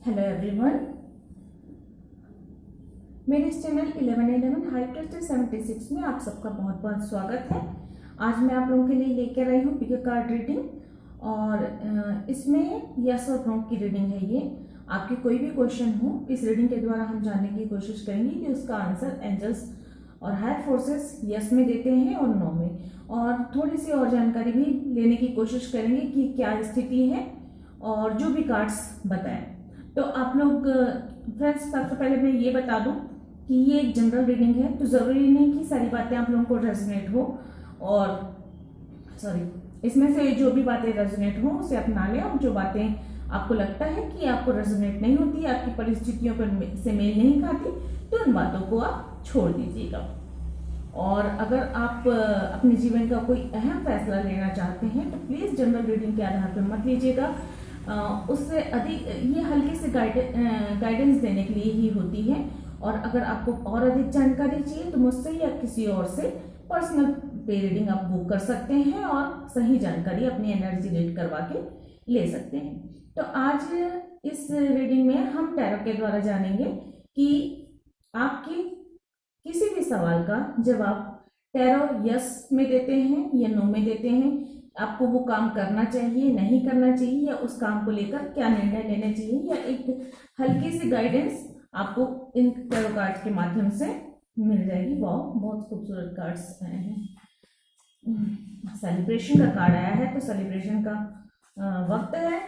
Hello everyone, मेरे इस channel 1111 high test 76 में आप सबका बहुत बहुत स्वागत है। आज मैं आप लोगों के लिए लेकर आई हूँ पिक अ कार्ड रीडिंग और इसमें यस और नो की रीडिंग है। ये आपके कोई भी क्वेश्चन हो, इस रीडिंग के द्वारा हम जानने की कोशिश करेंगे कि उसका आंसर एंजल्स और हायर फोर्सेस यस में देते हैं और नो में, और थोड़ी सी और जानकारी भी लेने की कोशिश करेंगे कि क्या स्थिति है और जो भी कार्ड्स बताएं। तो आप लोग फ्रेंड्स, सबसे पहले मैं ये बता दूं कि ये एक जनरल रीडिंग है, तो ज़रूरी नहीं कि सारी बातें आप लोगों को रेजोनेट हो, और इसमें से जो भी बातें रेजोनेट हो उसे अपना लें, और जो बातें आपको लगता है कि आपको रेजोनेट नहीं होती, आपकी परिस्थितियों पर से मेल नहीं खाती, तो उन बातों को आप छोड़ दीजिएगा। और अगर आप अपने जीवन का कोई अहम फैसला लेना चाहते हैं तो प्लीज़ जनरल रीडिंग के आधार पर मत लीजिएगा। उससे अधिक ये हल्के से गाइडेंस देने के लिए ही होती है, और अगर आपको और अधिक जानकारी चाहिए तो मुझसे या किसी और से पर्सनल पे रीडिंग आप बुक कर सकते हैं और सही जानकारी अपनी एनर्जी रीड करवा के ले सकते हैं। तो आज इस रीडिंग में हम टैरो के द्वारा जानेंगे कि आपके किसी भी सवाल का जवाब टैरो यस में देते हैं या नो में देते हैं। आपको वो काम करना चाहिए, नहीं करना चाहिए, या उस काम को लेकर क्या निर्णय लेना चाहिए, या एक हल्की सी गाइडेंस आपको इन टैरो कार्ड्स के माध्यम से मिल जाएगी। वाह, बहुत खूबसूरत कार्ड्स आए हैं। सेलिब्रेशन का कार्ड आया है, तो सेलिब्रेशन का वक्त है,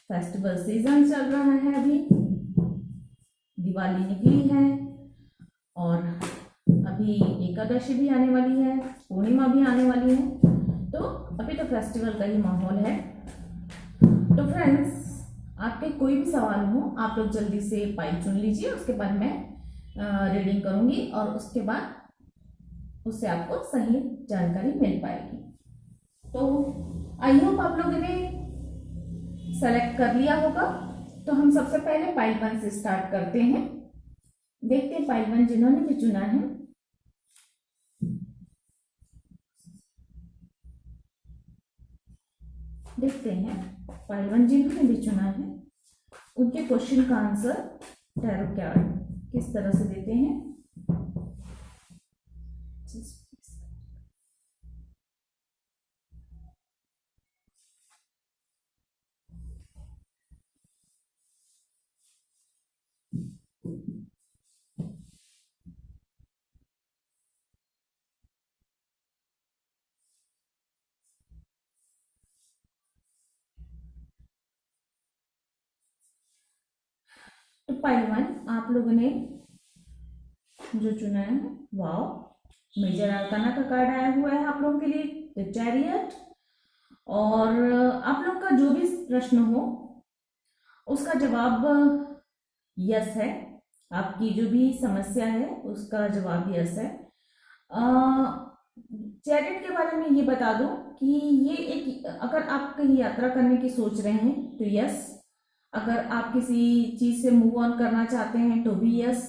फेस्टिवल सीजन चल रहा है, अभी दिवाली निकली है और अभी एकादशी भी आने वाली है, पूर्णिमा भी आने वाली है, तो अभी तो फेस्टिवल का ही माहौल है। तो फ्रेंड्स, आपके कोई भी सवाल हो आप लोग जल्दी से पाइल चुन लीजिए, उसके बाद मैं रीडिंग करूंगी और उसके बाद उससे आपको सही जानकारी मिल पाएगी। तो आई होप आप लोगों ने सेलेक्ट कर लिया होगा। तो हम सबसे पहले पाइल 1 से स्टार्ट करते हैं। देखते हैं पाइल 1 जिन्होंने भी चुना है। देखते हैं पाइल 1 जिन्होंने भी चुना है उनके क्वेश्चन का आंसर टैरो कार्ड किस तरह से देते हैं। तो पाइल 1 आप लोगों ने जो चुना है, वाओ, मेजर आर्काना का कार्ड आया हुआ है आप लोगों के लिए, द चैरियट। और आप लोग का जो भी प्रश्न हो उसका जवाब यस है। आपकी जो भी समस्या है उसका जवाब यस है। चैरियट के बारे में ये बता दूं कि ये एक, अगर आप कहीं यात्रा करने की सोच रहे हैं तो यस, अगर आप किसी चीज से मूव ऑन करना चाहते हैं तो भी यस,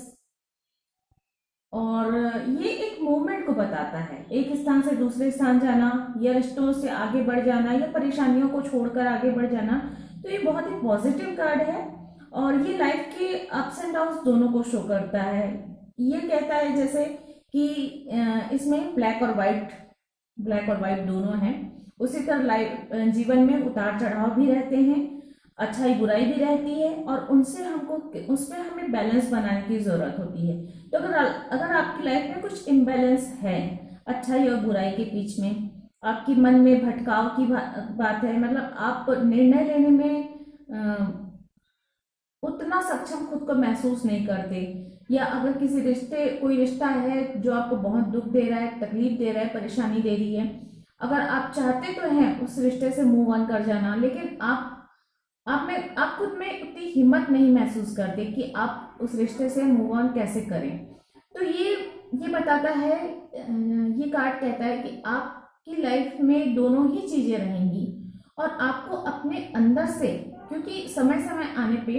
और ये एक मूवमेंट को बताता है, एक स्थान से दूसरे स्थान जाना, या रिश्तों से आगे बढ़ जाना, या परेशानियों को छोड़कर आगे बढ़ जाना। तो ये बहुत ही पॉजिटिव कार्ड है और ये लाइफ के अप्स एंड डाउन्स दोनों को शो करता है। ये कहता है जैसे कि इसमें ब्लैक और वाइट दोनों हैं, उसी तरह लाइफ जीवन में उतार चढ़ाव भी रहते हैं, अच्छाई बुराई भी रहती है, और उसमें हमें बैलेंस बनाने की जरूरत होती है। तो अगर आपकी लाइफ में कुछ इम्बैलेंस है अच्छाई और बुराई के बीच में, आपकी मन में भटकाव की बात है, मतलब आप निर्णय लेने में उतना सक्षम खुद को महसूस नहीं करते, या अगर कोई रिश्ता है जो आपको बहुत दुख दे रहा है, तकलीफ दे रहा है, परेशानी दे रही है, अगर आप चाहते तो हैं उस रिश्ते से मूव ऑन कर जाना, लेकिन आप खुद में उतनी हिम्मत नहीं महसूस करते कि आप उस रिश्ते से मूव ऑन कैसे करें। तो ये बताता है, ये कार्ड कहता है कि आपकी लाइफ में दोनों ही चीजें रहेंगी, और आपको अपने अंदर से, क्योंकि समय समय आने पे,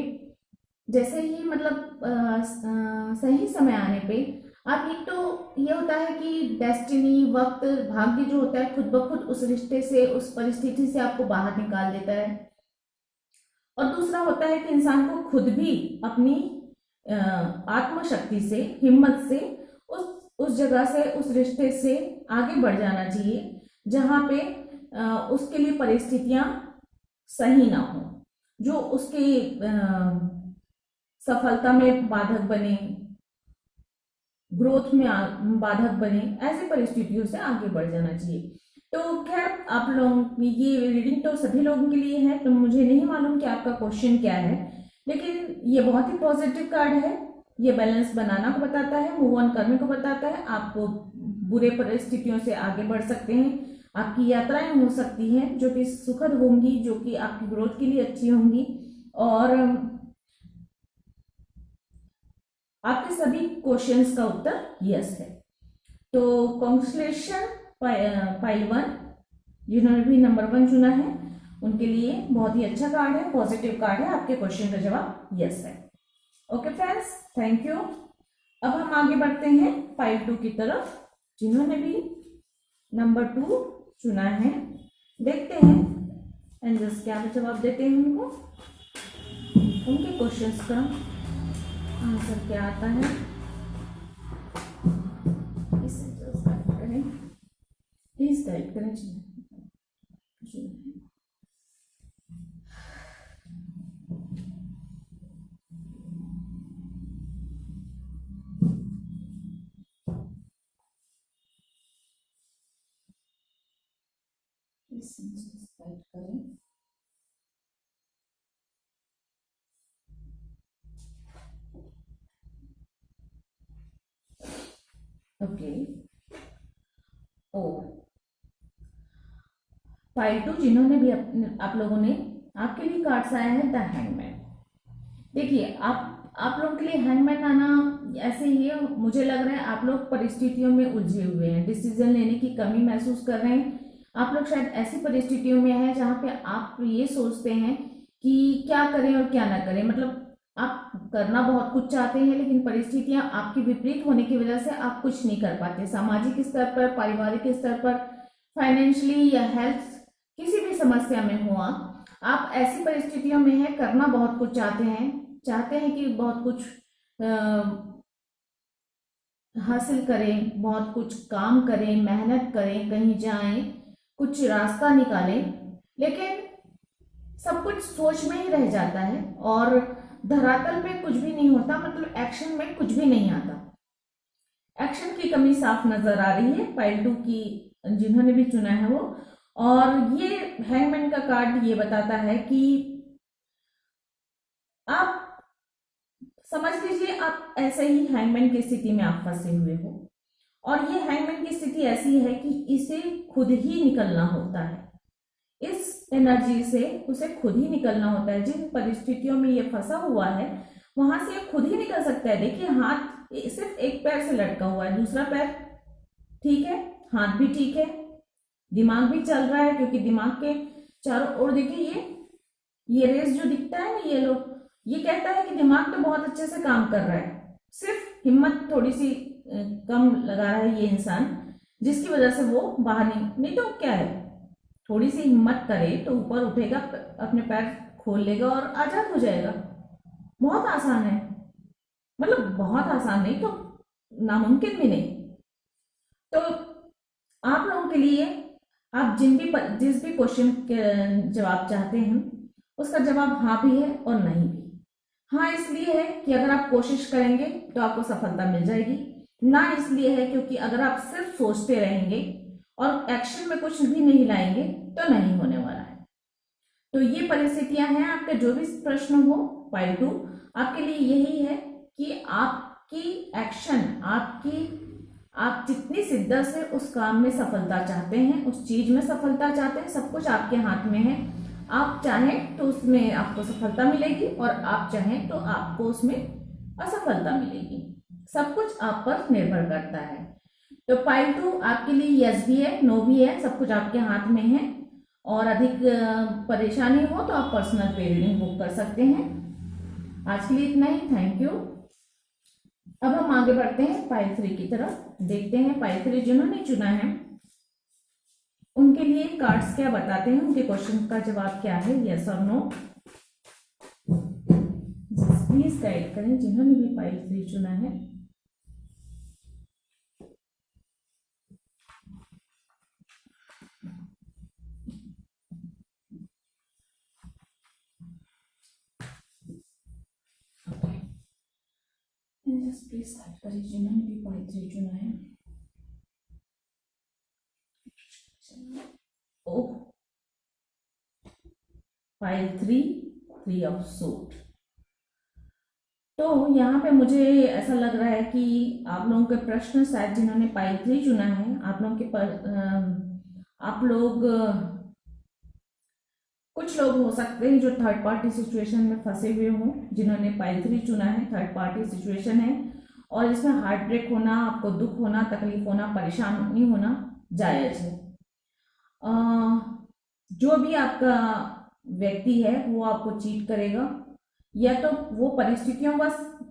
जैसे ही मतलब सही समय आने पे आप, एक तो ये होता है कि डेस्टिनी, वक्त, भाग्य जो होता है खुद ब खुद उस रिश्ते से, उस परिस्थिति से आपको बाहर निकाल देता है, और दूसरा होता है कि इंसान को खुद भी अपनी आत्मशक्ति से, हिम्मत से उस जगह से, उस रिश्ते से आगे बढ़ जाना चाहिए जहाँ पे उसके लिए परिस्थितियां सही ना हो, जो उसकी सफलता में बाधक बने, ग्रोथ में बाधक बने, ऐसी परिस्थितियों से आगे बढ़ जाना चाहिए। तो खैर, आप लोग, ये रीडिंग तो सभी लोगों के लिए है, तो मुझे नहीं मालूम कि आपका क्वेश्चन क्या है, लेकिन ये बहुत ही पॉजिटिव कार्ड है। ये बैलेंस बनाना को बताता है, मूव ऑन करने को बताता है, आपको बुरे परिस्थितियों से आगे बढ़ सकते हैं, आपकी यात्राएं हो सकती हैं जो कि सुखद होंगी, जो कि आपकी ग्रोथ के लिए अच्छी होंगी, और आपके सभी क्वेश्चंस का उत्तर यस है। तो कॉन्ग्रेचुलेशन पाइल 1, जिन्होंने भी नंबर 1 चुना है, उनके लिए बहुत ही अच्छा कार्ड है, पॉजिटिव कार्ड है, आपके क्वेश्चन का जवाब यस है। Okay friends, thank you. अब हम आगे बढ़ते हैं पाइल 2 की तरफ, जिन्होंने भी नंबर 2 चुना है। देखते हैं एंजल्स क्या जवाब देते हैं उनको, उनके क्वेश्चंस का आंसर क्या आता है। प्लीज गाइड करें जी। गाइड करें। ओके, ओ फाइल 2, जिन्होंने भी आप लोगों ने, आपके लिए कार्ड्स आया है द हैंगमैन। देखिए, आप लोगों के लिए हैंगमैन आना ऐसे ही है, मुझे लग रहा है आप लोग परिस्थितियों में उलझे हुए हैं, डिसीजन लेने की कमी महसूस कर रहे हैं। आप लोग शायद ऐसी परिस्थितियों में हैं जहाँ पे आप ये सोचते हैं कि क्या करें और क्या ना करें, मतलब आप करना बहुत कुछ चाहते हैं, लेकिन परिस्थितियां आपकी विपरीत होने की वजह से आप कुछ नहीं कर पाते। सामाजिक स्तर पर, पारिवारिक स्तर पर, फाइनेंशियली या हेल्थ, किसी भी समस्या में हो आप ऐसी परिस्थितियों में हैं, करना बहुत कुछ चाहते हैं कि बहुत कुछ हासिल करें, बहुत कुछ काम करें, मेहनत करें, कहीं जाएं, कुछ रास्ता निकालें, लेकिन सब कुछ सोच में ही रह जाता है और धरातल पे कुछ भी नहीं होता, मतलब एक्शन में कुछ भी नहीं आता। एक्शन की कमी साफ नजर आ रही है पाइल 2 की, जिन्होंने भी चुना है वो। और ये हैंगमैन का कार्ड ये बताता है कि आप समझ लीजिए आप ऐसे ही हैंगमैन की स्थिति में आप फंसे हुए हो, और ये हैंगमैन की स्थिति ऐसी है कि इसे खुद ही निकलना होता है, इस एनर्जी से उसे खुद ही निकलना होता है। जिन परिस्थितियों में ये फंसा हुआ है वहां से ये खुद ही निकल सकता है। देखिए, हाथ सिर्फ एक पैर से लटका हुआ है, दूसरा पैर ठीक है, हाथ भी ठीक है, दिमाग भी चल रहा है, क्योंकि दिमाग के चारों ओर देखिए ये रेस जो दिखता है ना, ये लोग, ये कहता है कि दिमाग तो बहुत अच्छे से काम कर रहा है, सिर्फ हिम्मत थोड़ी सी कम लगा रहा है ये इंसान, जिसकी वजह से वो बाहर नहीं तो क्या है, थोड़ी सी हिम्मत करे तो ऊपर उठेगा, अपने पैर खोल लेगा और आजाद हो जाएगा। बहुत आसान है, मतलब बहुत आसान नहीं तो नामुमकिन भी नहीं। तो आप लोगों के लिए, आप जिस भी क्वेश्चन के जवाब चाहते हैं उसका जवाब हाँ भी है और नहीं भी। हाँ इसलिए है कि अगर आप कोशिश करेंगे तो आपको सफलता मिल जाएगी, ना इसलिए है क्योंकि अगर आप सिर्फ सोचते रहेंगे और एक्शन में कुछ भी नहीं लाएंगे तो नहीं होने वाला है। तो ये परिस्थितियां हैं, आपके जो भी प्रश्न हो पाइल 2 आपके लिए यही है कि आपकी एक्शन, आप जितनी शिद्दत से उस काम में सफलता चाहते हैं, उस चीज में सफलता चाहते हैं, सब कुछ आपके हाथ में है। आप चाहें तो उसमें आपको सफलता मिलेगी और आप चाहें तो आपको उसमें असफलता मिलेगी, सब कुछ आप पर निर्भर करता है। तो पाइल 2 आपके लिए यस भी है, नो भी है, सब कुछ आपके हाथ में है। और अधिक परेशानी हो तो आप पर्सनल पे रीडिंग बुक कर सकते हैं। आज के लिए इतना ही, थैंक यू। अब हम आगे बढ़ते हैं पाइल 3 की तरफ, देखते हैं पाइल 3 जिन्होंने चुना है उनके लिए कार्ड्स क्या बताते हैं, उनके क्वेश्चन का जवाब क्या है, यस और नो। प्लीज गाइड करें जिन्होंने भी पाइल 3 चुना है। प्लीज गाइड करें जिन्होंने भी पाइल 3 चुना है। ओह, पाइल 3 ऑफ सूट। तो यहाँ पे मुझे ऐसा लग रहा है कि आप लोगों के प्रश्न शायद जिन्होंने पाइल 3 चुना है, आप लोगों के आप लोग कुछ लोग हो सकते हैं जो थर्ड पार्टी सिचुएशन में फंसे हुए हों, जिन्होंने पाइल 3 चुना है। थर्ड पार्टी सिचुएशन है और इसमें हार्ट ब्रेक होना, आपको दुख होना, तकलीफ होना, परेशानी होना जायज है। जो भी आपका व्यक्ति है वो आपको चीट करेगा, या तो वो परिस्थितियों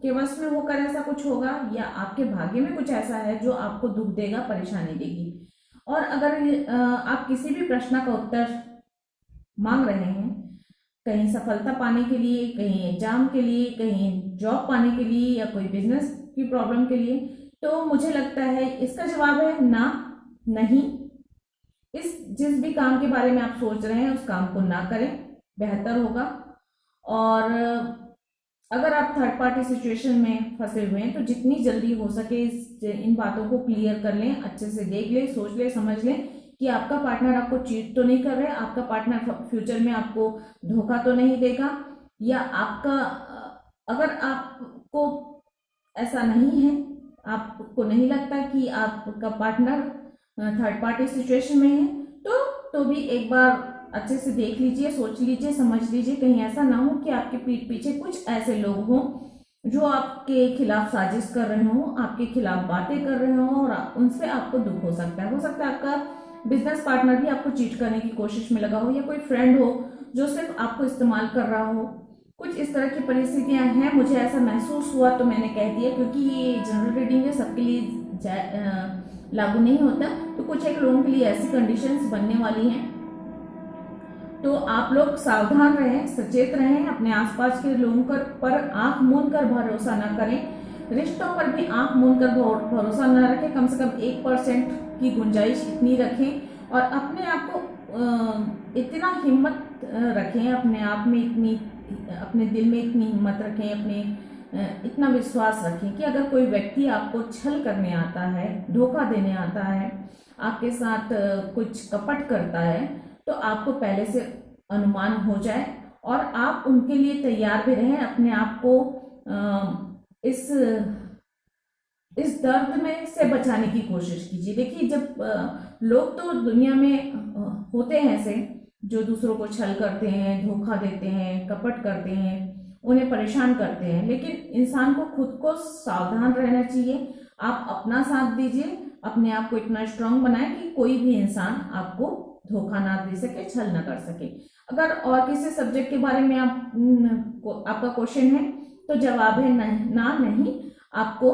के वश में होकर ऐसा कुछ होगा, या आपके भाग्य में कुछ ऐसा है जो आपको दुख देगा, परेशानी देगी। और अगर आप किसी भी प्रश्न का उत्तर मांग रहे हैं, कहीं सफलता पाने के लिए, कहीं एग्जाम के लिए, कहीं जॉब पाने के लिए, या कोई बिजनेस की प्रॉब्लम के लिए, तो मुझे लगता है इसका जवाब है ना, नहीं। जिस भी काम के बारे में आप सोच रहे हैं उस काम को ना करें, बेहतर होगा। और अगर आप थर्ड पार्टी सिचुएशन में फंसे हुए हैं तो जितनी जल्दी हो सके इन बातों को क्लियर कर लें, अच्छे से देख लें, सोच लें, समझ लें कि आपका पार्टनर आपको चीट तो नहीं कर रहा है, आपका पार्टनर फ्यूचर में आपको धोखा तो नहीं देगा, या आपका अगर आपको ऐसा नहीं है, आपको नहीं लगता कि आपका पार्टनर थर्ड पार्टी सिचुएशन में है, तो भी एक बार अच्छे से देख लीजिए, सोच लीजिए, समझ लीजिए। कहीं ऐसा ना हो कि आपके पीठ पीछे कुछ ऐसे लोग हों जो आपके खिलाफ साजिश कर रहे हों, आपके खिलाफ बातें कर रहे हों, और उनसे आपको दुख हो सकता है। आपका बिजनेस पार्टनर भी आपको चीट करने की कोशिश में लगा हो, या कोई फ्रेंड हो जो सिर्फ आपको इस्तेमाल कर रहा हो। कुछ इस तरह की परिस्थितियां हैं, मुझे ऐसा महसूस हुआ तो मैंने कह दिया, क्योंकि ये जनरल रीडिंग है, सबके लिए लागू नहीं होता। तो कुछ एक लोगों के लिए ऐसी कंडीशंस बनने वाली हैं, तो आप लोग सावधान रहें, सचेत रहें, अपने आसपास के लोगों पर आंख मूंद कर भरोसा न करें, रिश्तों पर भी आंख मूंद कर भरोसा न रखें। कम से कम 1% की गुंजाइश इतनी रखें, और अपने आप को इतना हिम्मत रखें, अपने आप में इतनी, अपने दिल में इतनी हिम्मत रखें, इतना विश्वास रखें कि अगर कोई व्यक्ति आपको छल करने आता है, धोखा देने आता है, आपके साथ कुछ कपट करता है, तो आपको पहले से अनुमान हो जाए और आप उनके लिए तैयार भी रहें। अपने आप को इस दर्द में से बचाने की कोशिश कीजिए। देखिए, जब लोग तो दुनिया में होते हैं ऐसे जो दूसरों को छल करते हैं, धोखा देते हैं, कपट करते हैं, उन्हें परेशान करते हैं, लेकिन इंसान को खुद को सावधान रहना चाहिए। आप अपना साथ दीजिए, अपने आप को इतना स्ट्रांग बनाएं कि कोई भी इंसान आपको धोखा ना दे सके, छल ना कर सके। अगर और किसी सब्जेक्ट के बारे में आपका क्वेश्चन है तो जवाब है ना, नहीं, आपको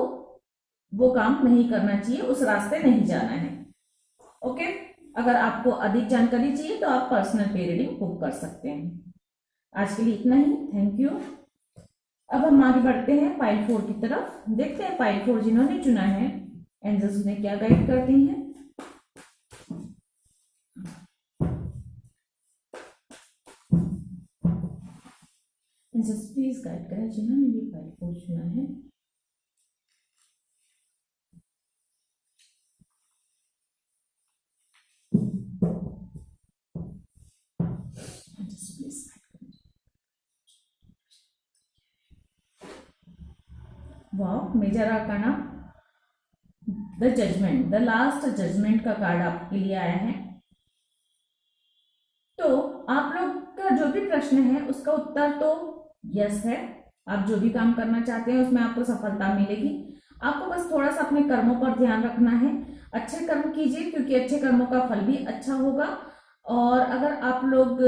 वो काम नहीं करना चाहिए, उस रास्ते नहीं जाना है। ओके, अगर आपको अधिक जानकारी चाहिए तो आप पर्सनल पे रीडिंग बुक कर सकते हैं। आज के लिए इतना ही, थैंक यू। अब हम आगे बढ़ते हैं पाइल 4 की तरफ। देखते हैं पाइल 4 जिन्होंने चुना है एंजल्स उन्हें क्या गाइड करते हैं। एंजल्स प्लीज गाइड करें जिन्होंने भी पाइल 4 चुना है। Wow, major arcana the judgement, the last judgement का कार्ड आपके लिए आया है। तो आप लोग का जो भी प्रश्न है उसका उत्तर तो यस है। आप जो भी काम करना चाहते हैं उसमें आपको सफलता मिलेगी। आपको बस थोड़ा सा अपने कर्मों पर ध्यान रखना है, अच्छे कर्म कीजिए क्योंकि अच्छे कर्मों का फल भी अच्छा होगा। और अगर आप लोग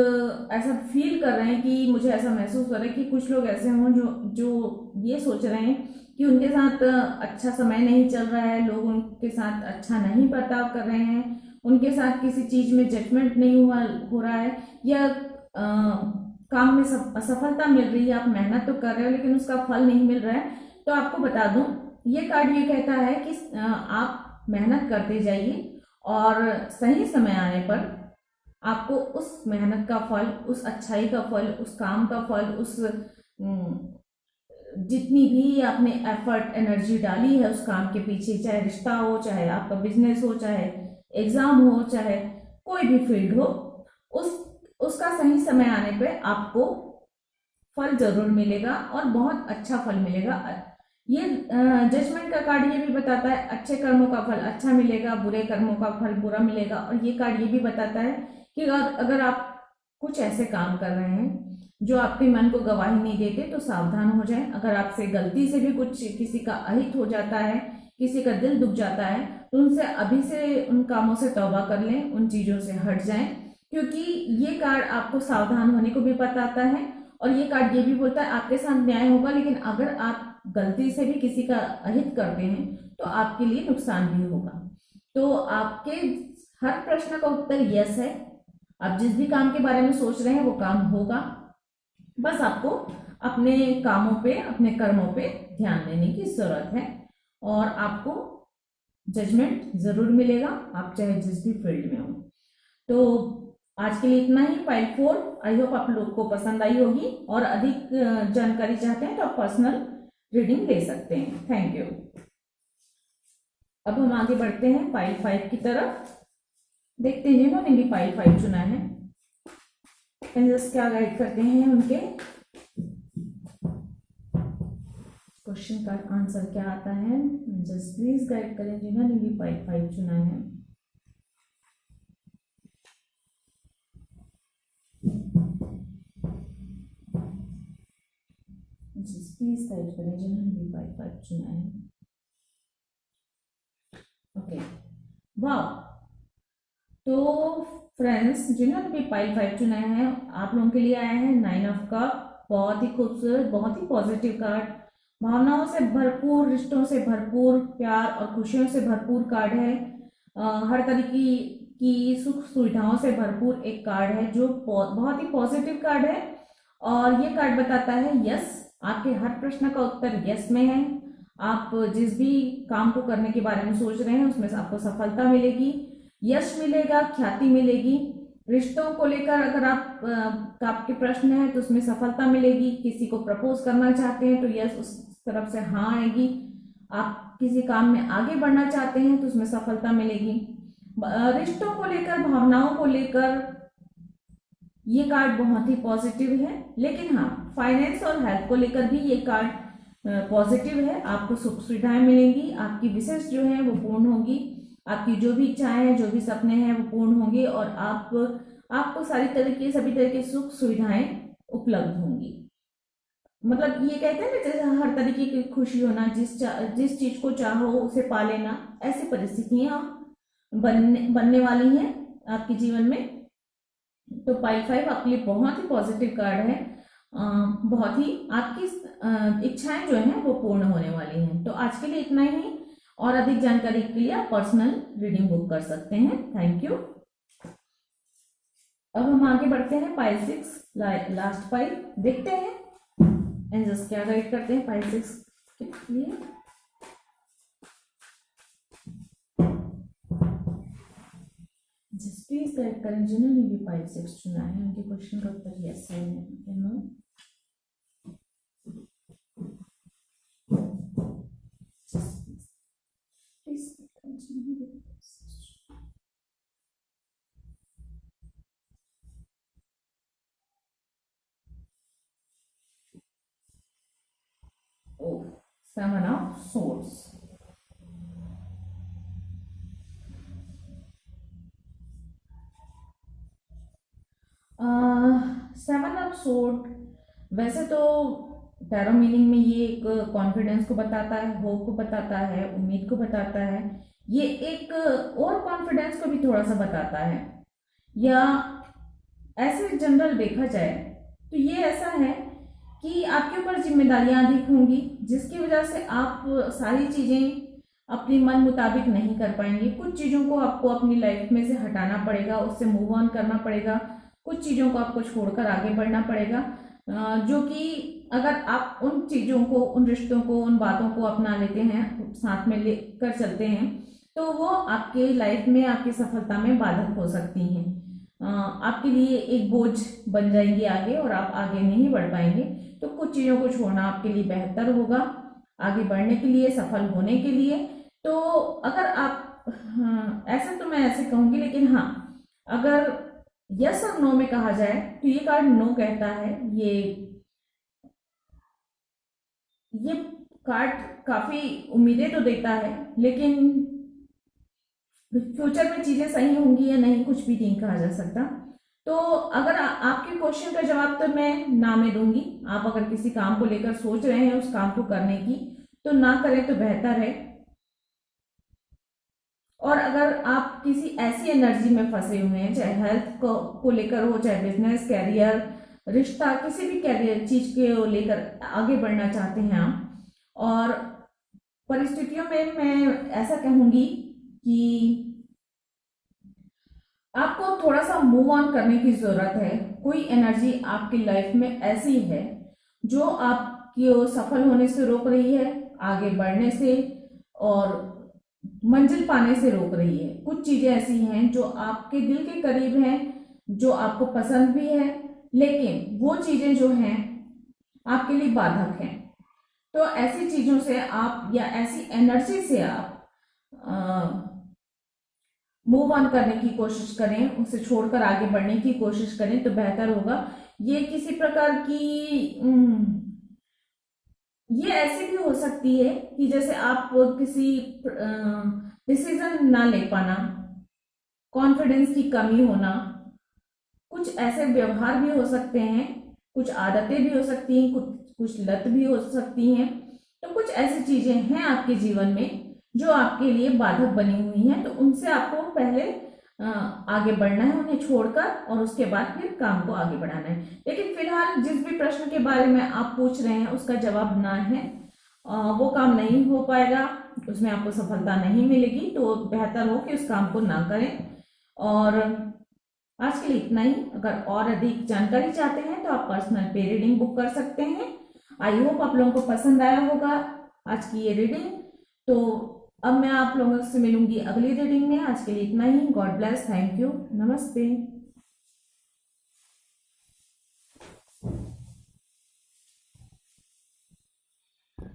ऐसा फील कर रहे हैं कि मुझे ऐसा महसूस हो रहा है कि कुछ लोग ऐसे हों जो ये सोच रहे हैं कि उनके साथ अच्छा समय नहीं चल रहा है, लोग उनके साथ अच्छा नहीं बर्ताव कर रहे हैं, उनके साथ किसी चीज में जजमेंट नहीं हो रहा है, या काम में असफलता मिल रही है, आप मेहनत तो कर रहे हो लेकिन उसका फल नहीं मिल रहा है, तो आपको बता दूं, ये कार्ड ये कहता है कि आप मेहनत करते जाइए और सही समय आने पर आपको उस मेहनत का फल, उस अच्छाई का फल, उस काम का फल, उस जितनी भी आपने एफर्ट एनर्जी डाली है उस काम के पीछे, चाहे रिश्ता हो, चाहे आपका बिजनेस हो, चाहे एग्जाम हो, चाहे कोई भी फील्ड हो, उस उसका सही समय आने पे आपको फल जरूर मिलेगा और बहुत अच्छा फल मिलेगा। ये जजमेंट का कार्ड ये भी बताता है अच्छे कर्मों का फल अच्छा मिलेगा, बुरे कर्मों का फल बुरा मिलेगा। और ये कार्ड ये भी बताता है कि अगर आप कुछ ऐसे काम कर रहे हैं जो आपके मन को गवाही नहीं देते तो सावधान हो जाएं। अगर आपसे गलती से भी कुछ किसी का अहित हो जाता है, किसी का दिल दुख जाता है, तो उनसे अभी से उन कामों से तौबा कर लें, उन चीजों से हट जाएं, क्योंकि ये कार्ड आपको सावधान होने को भी बताता है। और ये कार्ड ये भी बोलता है आपके साथ न्याय होगा, लेकिन अगर आप गलती से भी किसी का अहित करते हैं तो आपके लिए नुकसान भी होगा। तो आपके हर प्रश्न का उत्तर यस है। आप जिस भी काम के बारे में सोच रहे हैं वो काम होगा, बस आपको अपने कामों पे, अपने कर्मों पे ध्यान देने की जरूरत है और आपको जजमेंट जरूर मिलेगा, आप चाहे जिस भी फील्ड में हो। तो आज के लिए इतना ही फाइल 4। आई होप आप लोग को पसंद आई होगी, और अधिक जानकारी चाहते हैं तो आप पर्सनल रीडिंग ले सकते हैं। Thank you. अब हम आगे बढ़ते हैं फाइल 5 की तरफ। देखते हैं जिन्होंने भी फाइल 5 चुना है एंजल्स क्या गाइड करते हैं, उनके क्वेश्चन का आंसर क्या आता है। एंजल्स प्लीज गाइड करें जिन्होंने भी फाइल 5 चुना है। प्लीज गाइड करें जिन्होंने भी फाइल 5 चुना है। ओके, वाह। तो फ्रेंड्स, जिन्होंने भी फाइल 5 चुना है, आप लोगों के लिए आया है 9 ऑफ कप। बहुत ही खूबसूरत, बहुत ही पॉजिटिव कार्ड, भावनाओं से भरपूर, रिश्तों से भरपूर, प्यार और खुशियों से भरपूर कार्ड है। हर तरीके की सुख सुविधाओं से भरपूर एक कार्ड है जो बहुत ही पॉजिटिव कार्ड है। और ये कार्ड बताता है यस, आपके हर प्रश्न का उत्तर यस में है। आप जिस भी काम को करने के बारे में सोच रहे हैं उसमें आपको सफलता मिलेगी, यश मिलेगा, ख्याति मिलेगी। रिश्तों को लेकर अगर आपके प्रश्न है तो उसमें सफलता मिलेगी। किसी को प्रपोज करना चाहते हैं तो यस, उस तरफ से हाँ आएगी। आप किसी काम में आगे बढ़ना चाहते हैं तो उसमें सफलता मिलेगी। रिश्तों को लेकर, भावनाओं को लेकर ये कार्ड बहुत ही पॉजिटिव है। लेकिन हाँ, फाइनेंस और हेल्थ को लेकर भी ये कार्ड पॉजिटिव है। आपको सुख सुविधाएं मिलेंगी, आपकी विशेष जो है वो पूर्ण होगी, आपकी जो भी इच्छाएं हैं, जो भी सपने हैं वो पूर्ण होंगे, और आपको सभी तरह की सुख सुविधाएं उपलब्ध होंगी। मतलब ये कहते हैं ना, जैसे हर तरीके की खुशी होना, जिस चीज को चाहो उसे पा लेना, ऐसी परिस्थितियां बनने वाली हैं आपके जीवन में। तो पाई 5 आपके लिए बहुत ही पॉजिटिव कार्ड है। बहुत ही आपकी इच्छाएं जो हैं वो पूर्ण होने वाली हैं। तो आज के लिए इतना ही, और अधिक जानकारी के लिए आप पर्सनल रीडिंग बुक कर सकते हैं। Thank you. अब हम आगे बढ़ते हैं पाई 6, लास्ट पाई। देखते हैं एंजल्स क्या गाइड करते हैं पाई 6 के लिए। प्लीज गाइड करें जिन्होंने भी पाई 6 चुना है, उनके क्वेश्चन का उत्तर यस है या no. Oh, 7 of Swords. Seven of sword वैसे तो टैरो मीनिंग में ये एक कॉन्फिडेंस को बताता है, होप को बताता है, उम्मीद को बताता है। ये एक और कॉन्फिडेंस को भी थोड़ा सा बताता है, या ऐसे जनरल देखा जाए तो ये ऐसा है कि आपके ऊपर जिम्मेदारियां अधिक होंगी, जिसकी वजह से आप सारी चीजें अपनी मन मुताबिक नहीं कर पाएंगे। कुछ चीजों को आपको अपनी लाइफ में से हटाना पड़ेगा, उससे मूव ऑन करना पड़ेगा। कुछ चीज़ों को आपको छोड़कर आगे बढ़ना पड़ेगा, जो कि अगर आप उन चीज़ों को, उन रिश्तों को, उन बातों को अपना लेते हैं, साथ में लेकर चलते हैं, तो वो आपके लाइफ में, आपकी सफलता में बाधक हो सकती हैं। आपके लिए एक बोझ बन जाएंगी आगे, और आप आगे नहीं बढ़ पाएंगे। तो कुछ चीज़ों को छोड़ना आपके लिए बेहतर होगा आगे बढ़ने के लिए, सफल होने के लिए। तो अगर आप, हाँ, ऐसा तो मैं ऐसे कहूंगी, लेकिन हाँ, अगर यस और नो में कहा जाए तो ये कार्ड नो कहता है। ये कार्ड काफी उम्मीदें तो देता है, लेकिन फ्यूचर में चीजें सही होंगी या नहीं, कुछ भी नहीं कहा जा सकता। तो अगर आपके क्वेश्चन का जवाब तो मैं ना में दूंगी। आप अगर किसी काम को लेकर सोच रहे हैं उस काम को करने की, तो ना करें तो बेहतर है। और अगर आप किसी ऐसी एनर्जी में फंसे हुए हैं, चाहे हेल्थ को लेकर हो, चाहे बिजनेस, कैरियर, रिश्ता, किसी भी कैरियर चीज के लेकर आगे बढ़ना चाहते हैं आप, और परिस्थितियों में मैं ऐसा कहूंगी कि आपको थोड़ा सा मूव ऑन करने की जरूरत है। कोई एनर्जी आपकी लाइफ में ऐसी है जो आपको सफल होने से रोक रही है, आगे बढ़ने से और मंजिल पाने से रोक रही है। कुछ चीजें ऐसी हैं जो आपके दिल के करीब हैं, जो आपको पसंद भी है, लेकिन वो चीजें जो हैं आपके लिए बाधक हैं। तो ऐसी चीजों से आप, या ऐसी एनर्जी से आप मूव ऑन करने की कोशिश करें, उसे छोड़कर आगे बढ़ने की कोशिश करें तो बेहतर होगा। ये किसी प्रकार की ये ऐसी भी हो सकती है कि जैसे आप किसी डिसीजन ना ले पाना, कॉन्फिडेंस की कमी होना, कुछ ऐसे व्यवहार भी हो सकते हैं, कुछ आदतें भी हो सकती हैं, कुछ लत भी हो सकती हैं। तो कुछ ऐसी चीजें हैं आपके जीवन में जो आपके लिए बाधक बनी हुई हैं, तो उनसे आपको पहले आगे बढ़ना है, उन्हें छोड़कर, और उसके बाद फिर काम को आगे बढ़ाना है। लेकिन फिलहाल जिस भी प्रश्न के बारे में आप पूछ रहे हैं उसका जवाब ना है। वो काम नहीं हो पाएगा, उसमें आपको सफलता नहीं मिलेगी, तो बेहतर हो कि उस काम को ना करें। और आज के लिए इतना ही। अगर और अधिक जानकारी चाहते हैं तो आप पर्सनल पे रीडिंग बुक कर सकते हैं। आई होप आप लोगों को पसंद आया होगा आज की ये रीडिंग। तो अब मैं आप लोगों से मिलूंगी अगली रीडिंग में। आज के लिए इतना ही। गॉड ब्लेस, थैंक यू, नमस्ते।